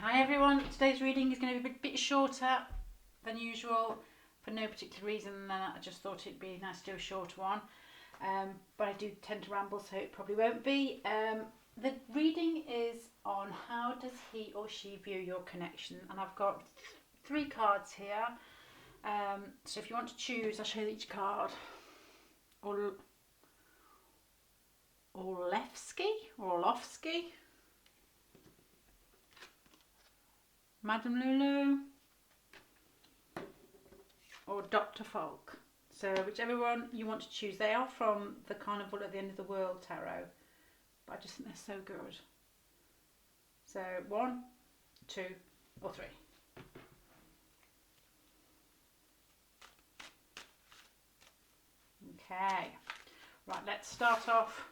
Hi everyone, today's reading is going to be a bit shorter than usual for no particular reason. I just thought it'd be nice to do a shorter one, but I do tend to ramble, so it probably won't be. The reading is on how does he or she view your connection, and I've got 3 cards here. So if you want to choose, I'll show you each card. Orlovsky, Madame Lulu, or Dr. Folk. So whichever one you want to choose. They are from the Carnival at the End of the World Tarot, but I just think they're so good. So 1, 2 or 3. Okay, right, let's start off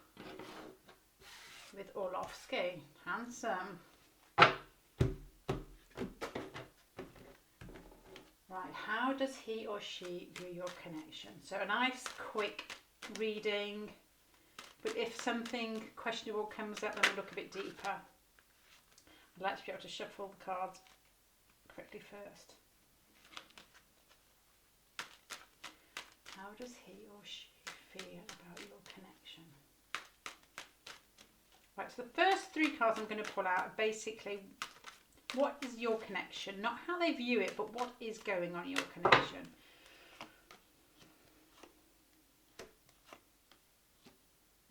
with Orlovsky. Handsome. Right, how does he or she view your connection? So a nice quick reading, but if something questionable comes up, then we'll look a bit deeper. I'd like to be able to shuffle the cards correctly first. How does he or she feel about your connection? Right, so the first 3 cards I'm going to pull out are basically what is your connection, not how they view it, but what is going on in your connection.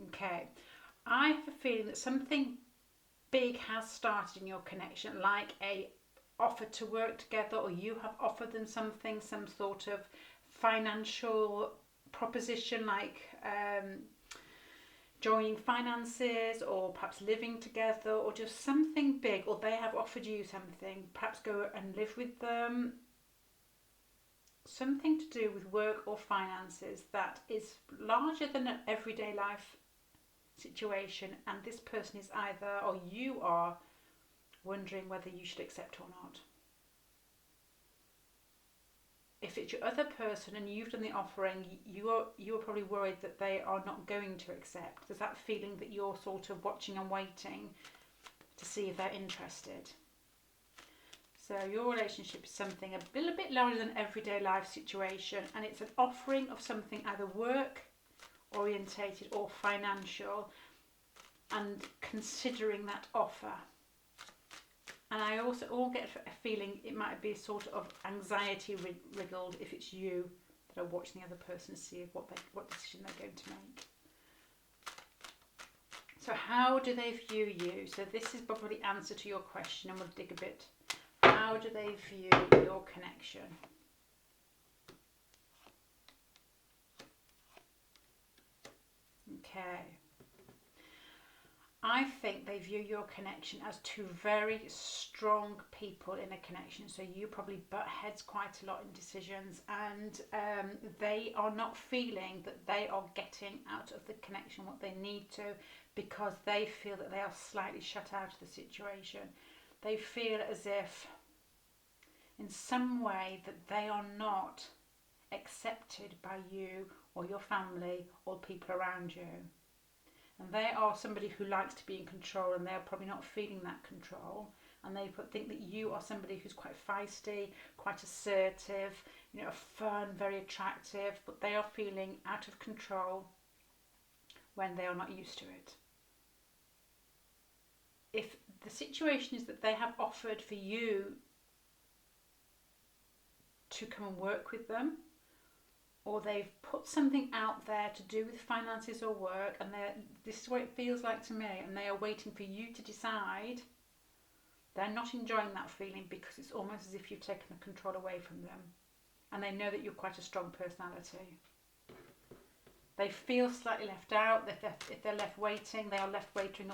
Okay, I have a feeling that something big has started in your connection, like a offer to work together, or you have offered them something, some sort of financial proposition, like joining finances, or perhaps living together, or just something big, or they have offered you something, perhaps go and live with them, something to do with work or finances that is larger than an everyday life situation, and this person is either, or you are wondering whether you should accept or not. If it's your other person and you've done the offering, you are probably worried that they are not going to accept. There's that feeling that you're sort of watching and waiting to see if they're interested. So your relationship is something a little bit larger than everyday life situation, and it's an offering of something either work orientated or financial, and considering that offer. And I also all get a feeling it might be sort of anxiety riddled if it's you that are watching the other person to see what decision they're going to make. So how do they view you? So this is probably the answer to your question, and we'll dig a bit. How do they view your connection? Okay. I think they view your connection as 2 very strong people in a connection. So you probably butt heads quite a lot in decisions, and they are not feeling that they are getting out of the connection what they need to, because they feel that they are slightly shut out of the situation. They feel as if in some way that they are not accepted by you or your family or people around you. And they are somebody who likes to be in control, and they're probably not feeling that control. And they think that you are somebody who's quite feisty, quite assertive, fun, very attractive, but they are feeling out of control when they are not used to it. If the situation is that they have offered for you to come and work with them, or they've put something out there to do with finances or work, and this is what it feels like to me, and they are waiting for you to decide, they're not enjoying that feeling, because it's almost as if you've taken the control away from them, and they know that you're quite a strong personality. They feel slightly left out. If they're left waiting, they are left waiting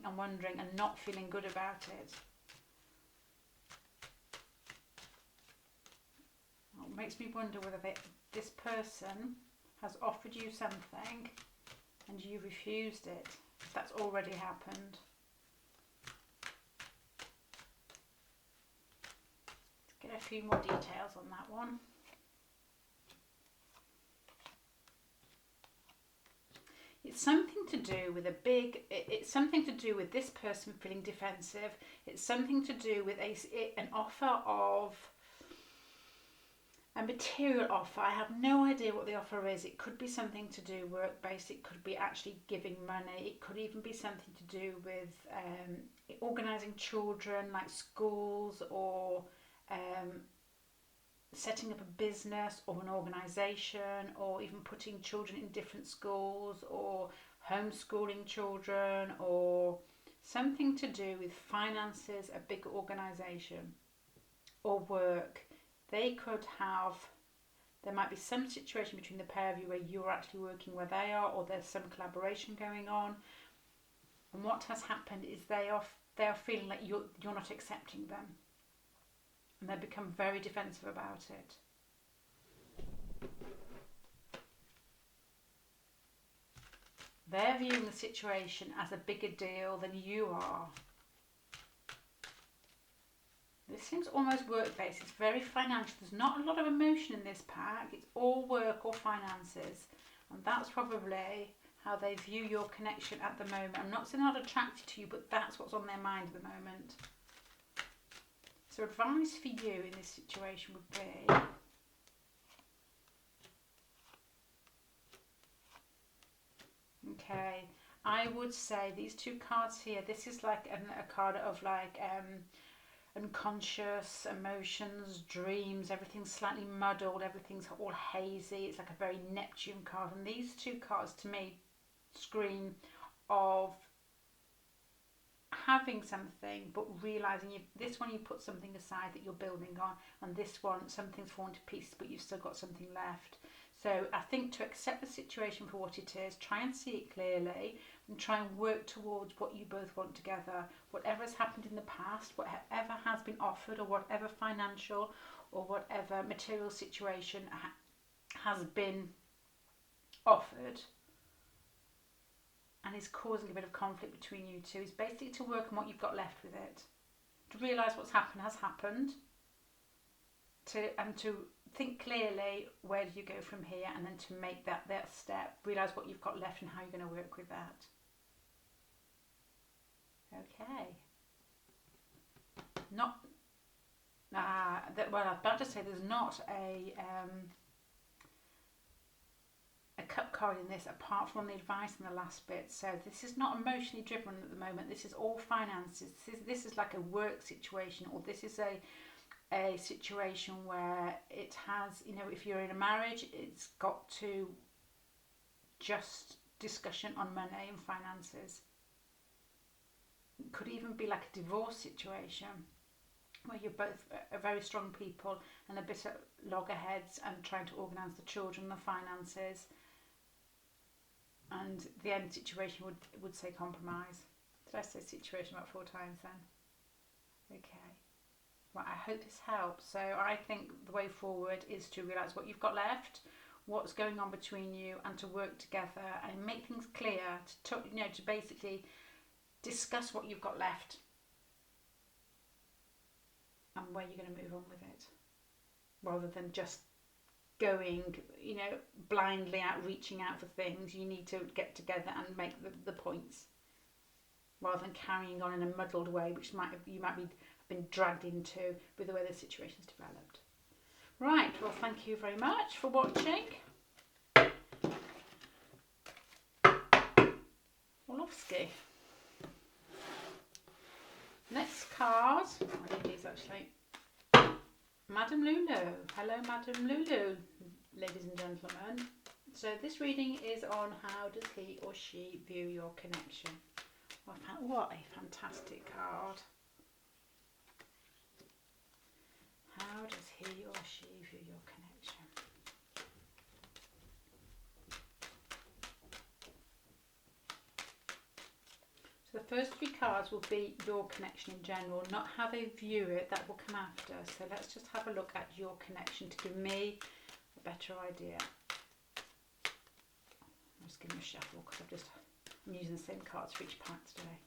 and wondering and not feeling good about it. Well, it makes me wonder whether this person has offered you something and you refused it, if that's already happened. Let's get a few more details on that one. It's something to do with it's something to do with this person feeling defensive. It's something to do with an offer of a material offer. I have no idea what the offer is. It could be something to do work-based. It could be actually giving money. It could even be something to do with organising children, like schools, or setting up a business or an organisation, or even putting children in different schools, or homeschooling children, or something to do with finances, a big organisation, or work. There might be some situation between the pair of you where you're actually working where they are, or there's some collaboration going on. And what has happened is they are feeling like you're not accepting them, and they become very defensive about it. They're viewing the situation as a bigger deal than you are. This seems almost work-based. It's very financial. There's not a lot of emotion in this pack. It's all work or finances. And that's probably how they view your connection at the moment. I'm not saying they're not attracted to you, but that's what's on their mind at the moment. So advice for you in this situation would be, okay, I would say these two cards here, this is like a card of like unconscious emotions, dreams, everything's slightly muddled, everything's all hazy. It's like a very Neptune card, and these two cards to me scream of having something but realising this one you put something aside that you're building on, and this one something's fallen to pieces but you've still got something left. So I think to accept the situation for what it is, try and see it clearly, and try and work towards what you both want together. Whatever has happened in the past, whatever has been offered, or whatever financial or whatever material situation has been offered and is causing a bit of conflict between you two, is basically to work on what you've got left with it, to realise what's happened has happened, and to think clearly where do you go from here, and then to make that step, realise what you've got left and how you're going to work with that. Okay. Well, I was about to say there's not a cup card in this apart from the advice in the last bit. So this is not emotionally driven at the moment. This is all finances. This is like a work situation, or this is a situation where it has, if you're in a marriage, it's got to just discussion on money and finances. It could even be like a divorce situation where you're both very strong people and a bit at loggerheads and trying to organise the children, the finances, and the end situation would say compromise. Did I say situation about 4 times then? Okay. Right, I hope this helps. So I think the way forward is to realise what you've got left, what's going on between you, and to work together and make things clear, to basically discuss what you've got left and where you're going to move on with it, rather than just going, blindly out, reaching out for things. You need to get together and make the points, rather than carrying on in a muddled way, which you might be been dragged into with the way the situation's developed. Right, well, thank you very much for watching. Orlovsky. Next card, I need these actually. Madame Lulu. Hello, Madame Lulu, ladies and gentlemen. So this reading is on how does he or she view your connection. What a fantastic card. How does he or she view your connection? So the first 3 cards will be your connection in general, not how they view it. That will come after. So let's just have a look at your connection to give me a better idea. I'm just giving a shuffle because I'm using the same cards for each pack today.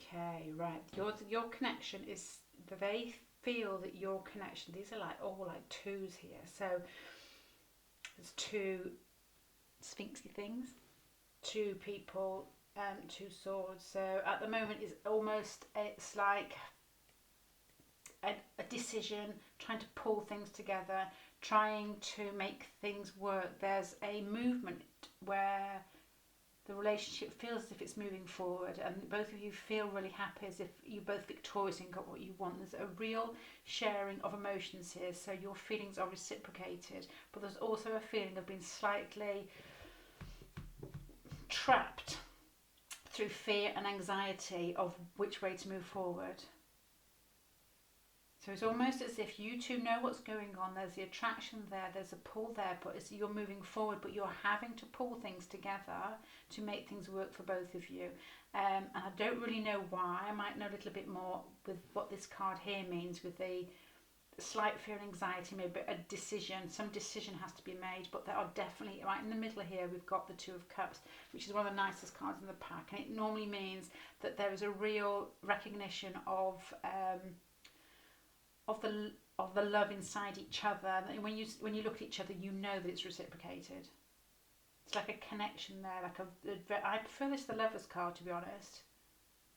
Okay, right. Your connection is They feel that your connection, these are like all like twos here. So there's two sphinxy things, two people, two swords. So at the moment it's like a decision, trying to pull things together, trying to make things work. There's a movement where the relationship feels as if it's moving forward, and both of you feel really happy, as if you're both victorious and got what you want. There's a real sharing of emotions here, so your feelings are reciprocated, but there's also a feeling of being slightly trapped through fear and anxiety of which way to move forward. So it's almost as if you two know what's going on. There's the attraction there, there's a pull there, but you're moving forward, but you're having to pull things together to make things work for both of you. And I don't really know why. I might know a little bit more with what this card here means, with the slight fear and anxiety, maybe a decision. Some decision has to be made, but there are definitely, right in the middle here, we've got the Two of Cups, which is one of the nicest cards in the pack. And it normally means that there is a real recognition of the love inside each other. And when you look at each other, you know that it's reciprocated. It's like a connection there. I prefer this to the Lovers card, to be honest.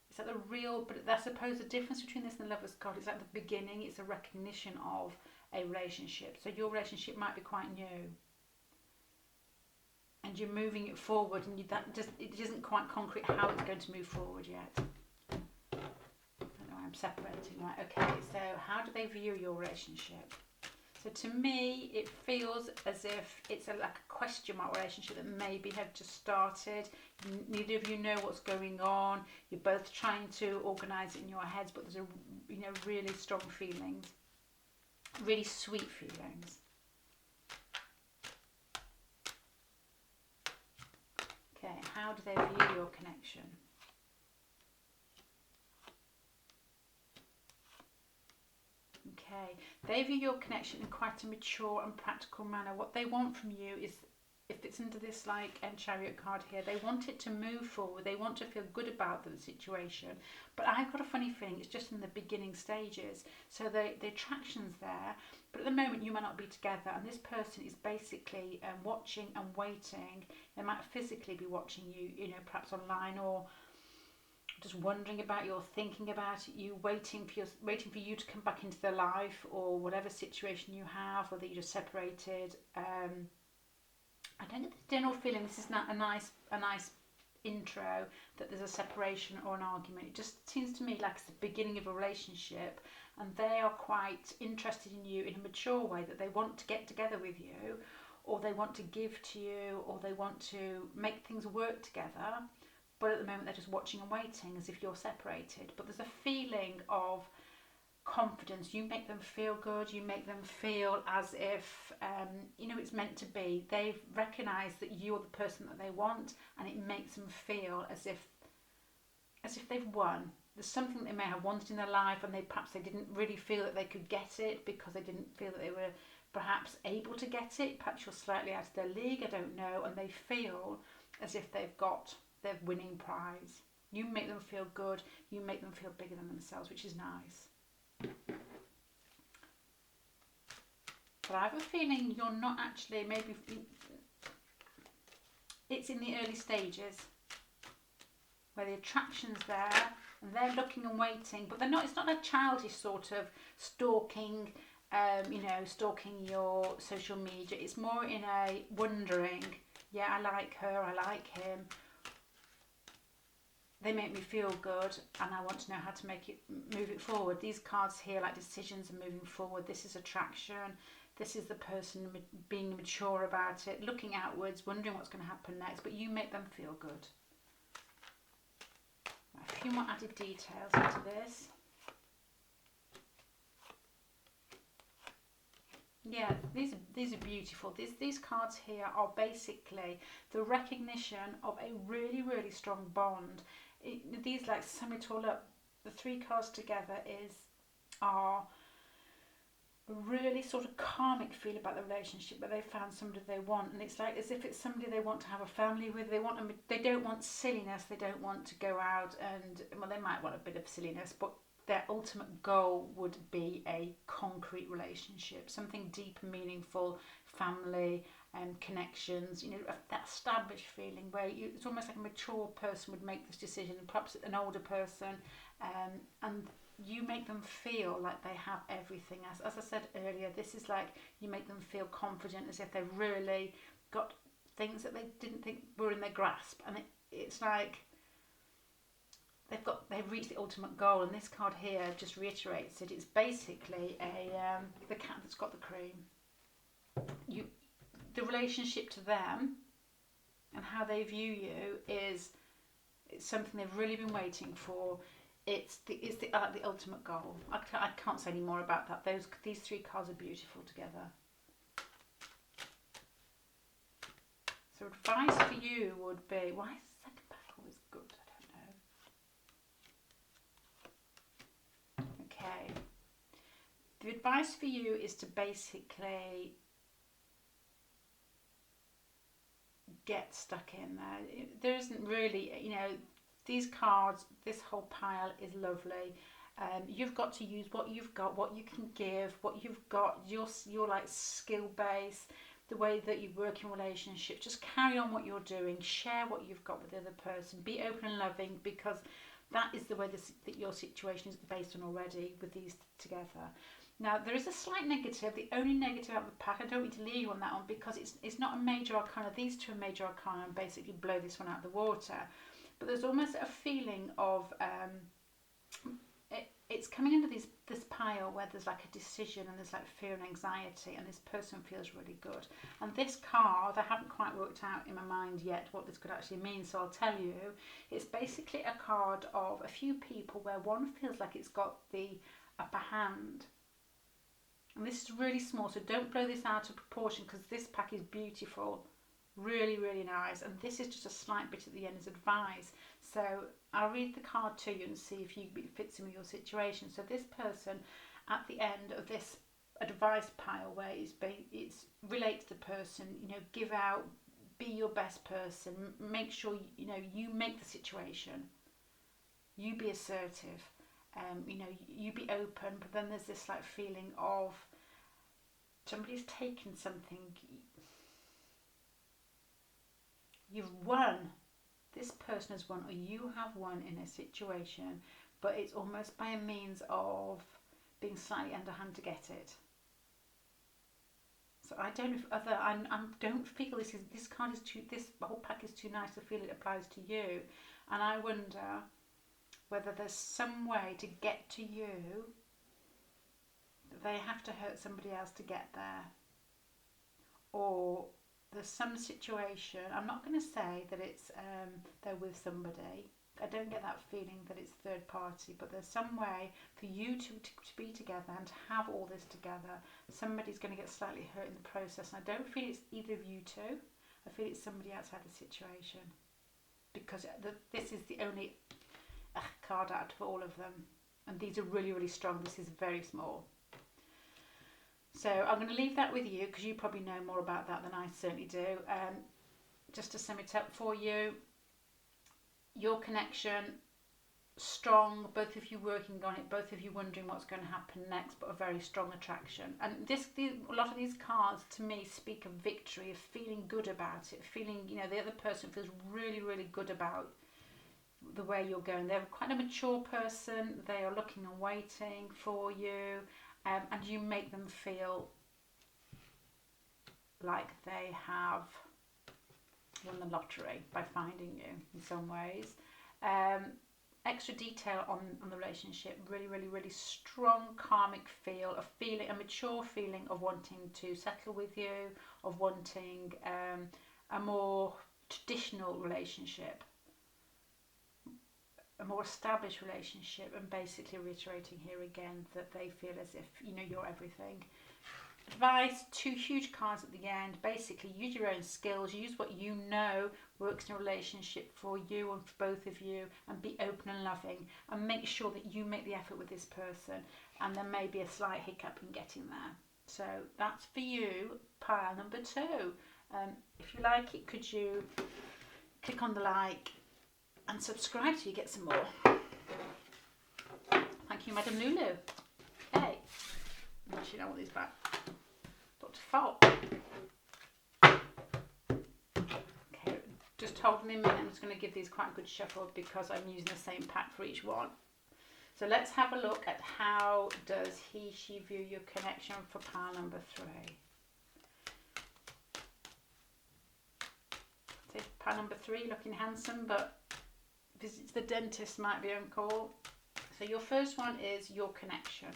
It's like the real, but I suppose the difference between this and the Lovers card is at the beginning, it's a recognition of a relationship. So your relationship might be quite new, and you're moving it forward, and it isn't quite concrete how it's going to move forward yet. I'm separating, right? Okay, so how do they view your relationship? So to me, it feels as if it's like a question mark relationship that maybe have just started. Neither of you know what's going on. You're both trying to organise it in your heads, but there's really strong feelings, really sweet feelings. Okay, how do they view your connection? Okay, they view your connection in quite a mature and practical manner. What they want from you is, if it's under this like Chariot card here, they want it to move forward. They want to feel good about the situation. But I've got a funny feeling it's just in the beginning stages. So the attraction's there, but at the moment you might not be together, and this person is basically watching and waiting. They might physically be watching you, perhaps online, or just wondering about you or thinking about you, waiting for you to come back into their life, or whatever situation you have, whether you're just separated. I don't get the general feeling this is not a nice intro, that there's a separation or an argument. It just seems to me like it's the beginning of a relationship, and they are quite interested in you in a mature way, that they want to get together with you, or they want to give to you, or they want to make things work together. But at the moment they're just watching and waiting, as if you're separated. But there's a feeling of confidence. You make them feel good. You make them feel as if it's meant to be. They've recognised that you're the person that they want, and it makes them feel as if they've won. There's something they may have wanted in their life, and perhaps they didn't really feel that they could get it, because they didn't feel that they were perhaps able to get it. Perhaps you're slightly out of their league, I don't know, and they feel as if they've got their winning prize. You make them feel good. You make them feel bigger than themselves, which is nice. But I have a feeling you're not actually, maybe it's in the early stages where the attraction's there and they're looking and waiting, but it's not a childish sort of stalking, stalking your social media. It's more in a wondering, yeah, I like her, I like him. They make me feel good, and I want to know how to move it forward. These cards here, like decisions and moving forward. This is attraction. This is the person being mature about it, looking outwards, wondering what's going to happen next. But you make them feel good. A few more added details into this. Yeah, these are beautiful. These cards here are basically the recognition of a really, really strong bond. These like sum it all up. The three cards together are a really sort of karmic feel about the relationship, where they found somebody they want, and it's like as if it's somebody they want to have a family with. They don't want silliness. They don't want to go out and, well, they might want a bit of silliness, but their ultimate goal would be a concrete relationship, something deep and meaningful, family and connections, that established feeling where it's almost like a mature person would make this decision, perhaps an older person, and you make them feel like they have everything. As I said earlier, this is like you make them feel confident, as if they've really got things that they didn't think were in their grasp, and it's like they've reached the ultimate goal. And this card here just reiterates it. It's basically the cat that's got the cream. The relationship to them and how they view you it's something they've really been waiting for. It's the ultimate goal. I can't say any more about that. These three cards are beautiful together. So advice for you would be, why is the second pack always good? I don't know. Okay. The advice for you is to basically get stuck in there. There isn't really, these cards, this whole pile is lovely. You've got to use what you've got, what you can give, what you've got, your like skill base, the way that you work in relationships. Just carry on what you're doing, share what you've got with the other person, be open and loving, because that is the way that your situation is based on already with these together. Now, there is a slight negative. The only negative out of the pack, I don't need to leave you on that one, because it's not a major arcana. These two are major arcana and basically blow this one out of the water. But there's almost a feeling of, it's coming into this pile where there's like a decision and there's like fear and anxiety, and this person feels really good. And this card, I haven't quite worked out in my mind yet what this could actually mean, so I'll tell you. It's basically a card of a few people where one feels like it's got the upper hand. And this is really small, so don't blow this out of proportion, because this pack is beautiful, really, really nice. And this is just a slight bit at the end as advice. So I'll read the card to you and see if it fits in with your situation. So this person, at the end of this advice pile, where it's relate to the person, give out, be your best person, make sure you make the situation, you be assertive. You be open, but then there's this like feeling of somebody's taken something. You've won. This person has won, or you have won in a situation, but it's almost by a means of being slightly underhand to get it. So I don't know if I don't feel this card is too. This whole pack is too nice to feel it applies to you, and I wonder whether there's some way to get to you that they have to hurt somebody else to get there, or there's some situation. I'm not going to say that it's they're with somebody. I don't get that feeling that it's third party, but there's some way for you to be together and to have all this together. Somebody's going to get slightly hurt in the process, and I don't feel it's either of you two. I feel it's somebody outside the situation, because this is the only card out of all of them, and these are really, really strong. This is very small. So I'm going to leave that with you, because you probably know more about that than I certainly do. Just to sum it up for you, your connection, strong, both of you working on it, both of you wondering what's going to happen next, but a very strong attraction. And a lot of these cards to me speak of victory, of feeling good about it, feeling, the other person feels really, really good about the way you're going. They're quite a mature person. They are looking and waiting for you, and you make them feel like they have won the lottery by finding you in some ways. Extra detail on the relationship, really, really, really strong karmic feel, a mature feeling of wanting to settle with you, of wanting a more traditional relationship, a more established relationship, and basically reiterating here again that they feel as if you're everything. Advice, two huge cards at the end. Basically use your own skills, use what you know works in a relationship for you and for both of you, and be open and loving, and make sure that you make the effort with this person, and there may be a slight hiccup in getting there. So that's for you, pile number 2. If you like it, could you click on the like and subscribe so you get some more. Thank Thank you, Madam Lulu. Hey. Actually, I want these back. Dr. Falk. Okay, just hold me a minute. I'm just going to give these quite a good shuffle because I'm using the same pack for each one. So let's have a look at how does he, she view your connection for pile number 3. So pile number 3, looking handsome, but visits the dentist might be on call. So your first one is your connection.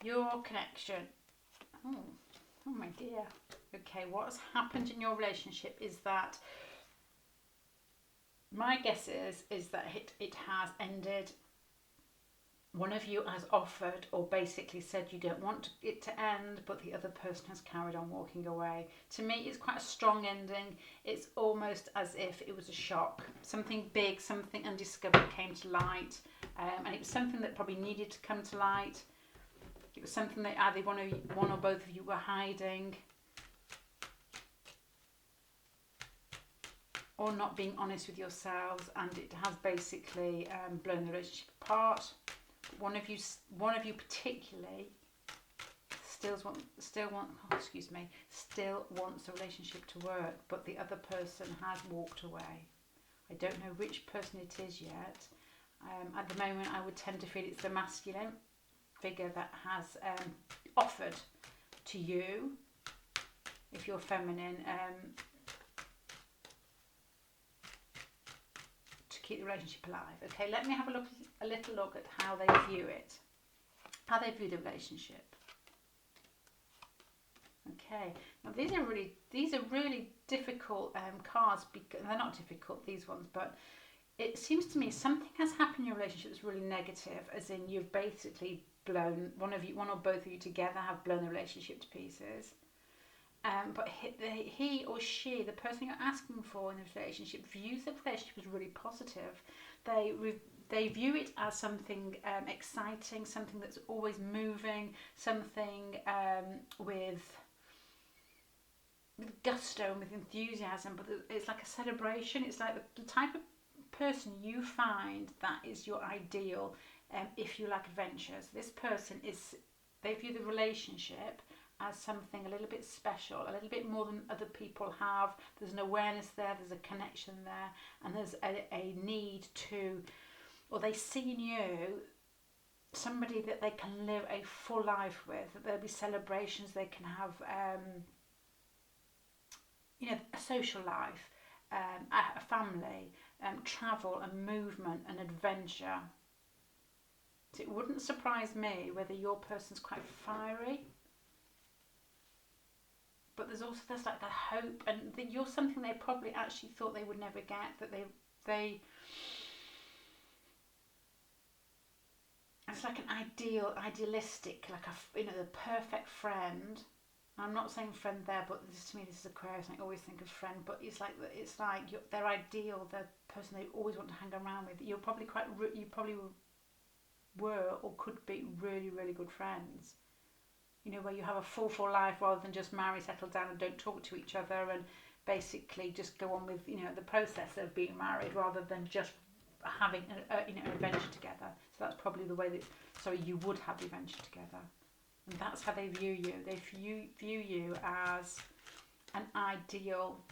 Your connection. Oh my dear. Okay, what has happened in your relationship is that my guess is that it has ended. One of you has offered or basically said you don't want it to end, but the other person has carried on walking away. To me, it's quite a strong ending. It's almost as if it was a shock. Something big, something undiscovered came to light, and it was something that probably needed to come to light. It was something that either one or both of you were hiding or not being honest with yourselves, and it has basically blown the relationship apart. One of you particularly still wants the relationship to work, but the other person has walked away. I don't know which person it is yet. At the moment, I would tend to feel it's the masculine figure that has offered to you, if you're feminine, to keep the relationship alive. Okay, let me have a little look at how they view it, how they view the relationship. Okay, now these are really difficult cards, because they're not difficult, these ones, but it seems to me something has happened in your relationship that's really negative, as in you've basically blown, one or both of you together have blown the relationship to pieces. But he or she, the person you're asking for in this relationship, views the relationship as really positive. They view it as something exciting, something that's always moving, something with gusto and with enthusiasm, but it's like a celebration. It's like the type of person you find that is your ideal if you like adventures. This person they view the relationship as something a little bit special, a little bit more than other people have. There's an awareness there, there's a connection there, and there's a need to, or they see in you somebody that they can live a full life with, that there'll be celebrations, they can have a social life, a family, travel and movement and adventure. So it wouldn't surprise me whether your person's quite fiery, but there's like the hope, and you're something they probably actually thought they would never get, that they it's like an idealistic, like the perfect friend. I'm not saying friend there, but to me this is Aquarius, and I always think of friend. But it's like their ideal, the person they always want to hang around with. You probably were or could be really, really good friends. Where you have a full life rather than just marry, settle down, and don't talk to each other, and basically just go on with the process of being married rather than just having an adventure together. So that's probably the way that you would have the adventure together. And that's how they view you. They view you as an ideal.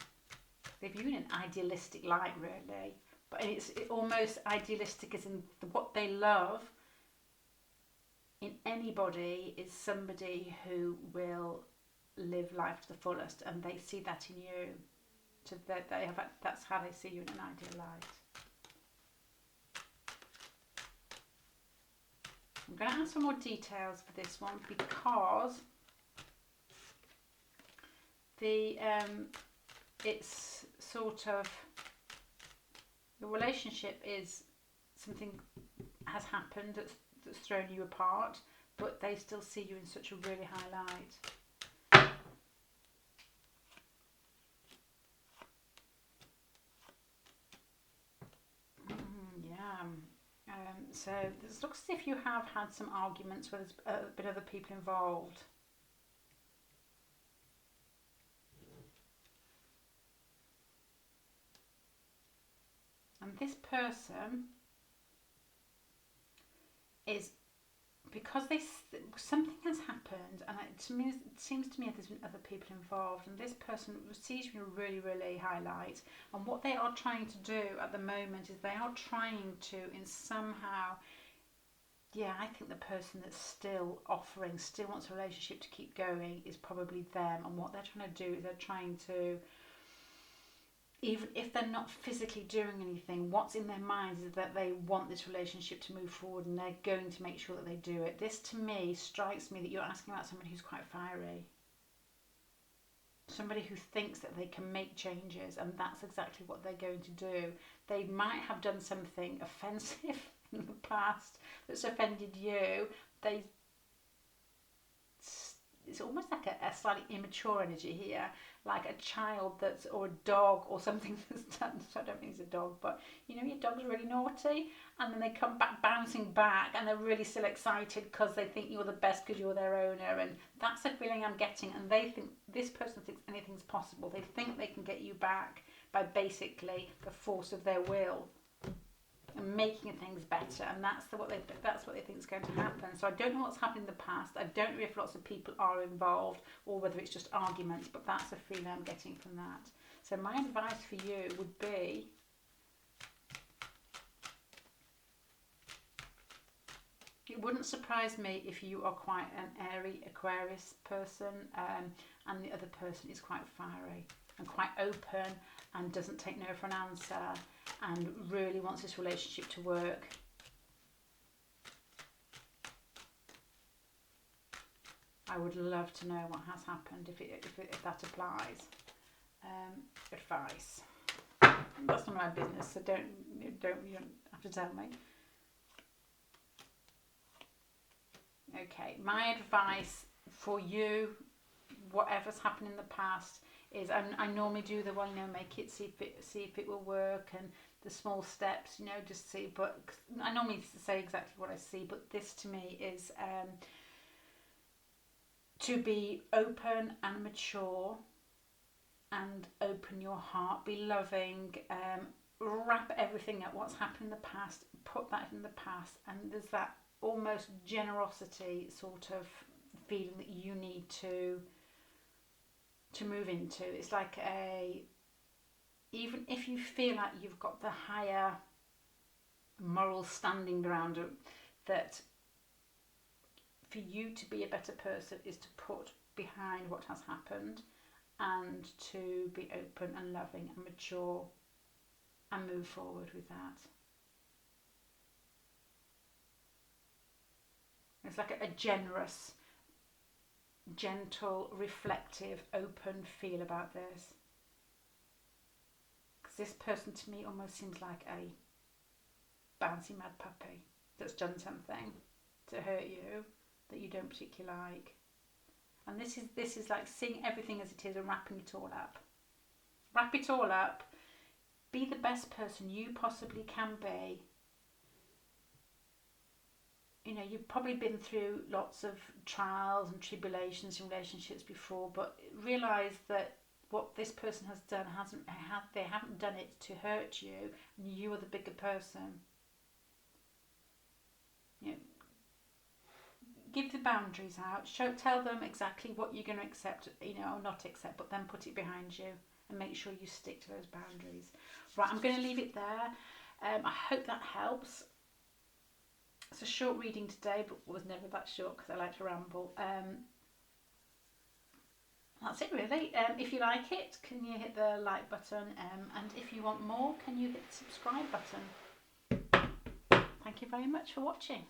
They view you in an idealistic light, really. But it's almost idealistic, as in what they love in anybody is somebody who will live life to the fullest, and they see that in you. So that's how they see you in an ideal light. I'm going to add some more details for this one, because it's sort of, the relationship is something has happened that's thrown you apart, but they still see you in such a really high light. So it looks as if you have had some arguments where there's been other people involved. And this person is, because something has happened, and it seems to me there's been other people involved, and this person sees you really, really highlight. And what they are trying to do at the moment is they are trying to, in somehow, yeah, I think the person that's still offering, still wants a relationship to keep going, is probably them. And what they're trying to do is they're trying to, even if they're not physically doing anything, what's in their minds is that they want this relationship to move forward, and they're going to make sure that they do it. This, to me, strikes me that you're asking about somebody who's quite fiery. Somebody who thinks that they can make changes, and that's exactly what they're going to do. They might have done something offensive in the past that's offended you. It's almost like a slightly immature energy here, like a child that's, or a dog or something that's done. So I don't think it's a dog, but you know, your dog's really naughty, and then they come back bouncing back, and they're really still excited because they think you're the best because you're their owner. And that's a feeling I'm getting. And they think, this person thinks anything's possible. They think they can get you back by basically the force of their will and making things better, and that's what they think is going to happen. So I don't know what's happened in the past. I don't know if lots of people are involved or whether it's just arguments, but that's a feeling I'm getting from that. So my advice for you would be, it wouldn't surprise me if you are quite an airy Aquarius person, and the other person is quite fiery and quite open and doesn't take no for an answer and really wants this relationship to work. I would love to know what has happened if that applies. Advice. That's not my business, so you don't have to tell me. Okay, my advice for you, whatever's happened in the past, is I normally do the one, make it, see if it will work, and the small steps, just see. But I normally say exactly what I see. But this to me is to be open and mature, and open your heart, be loving, wrap everything up. What's happened in the past, put that in the past, and there's that almost generosity sort of feeling that you need to move into. It's like even if you feel like you've got the higher moral standing around it, that for you to be a better person is to put behind what has happened and to be open and loving and mature and move forward with that. It's like a generous, gentle, reflective, open feel about this. Because this person to me almost seems like a bouncy mad puppy that's done something to hurt you that you don't particularly like. And this is like seeing everything as it is and wrapping it all up. Wrap it all up. Be the best person you possibly can be. You've probably been through lots of trials and tribulations in relationships before, but realise that what this person has done they haven't done it to hurt you, and you are the bigger person. Give the boundaries out. Tell them exactly what you're going to accept, or not accept, but then put it behind you and make sure you stick to those boundaries. Right, I'm going to leave it there. I hope that helps. It's a short reading today, but was never that short because I like to ramble. That's it really. If you like it, can you hit the like button? And if you want more, can you hit the subscribe button? Thank you very much for watching.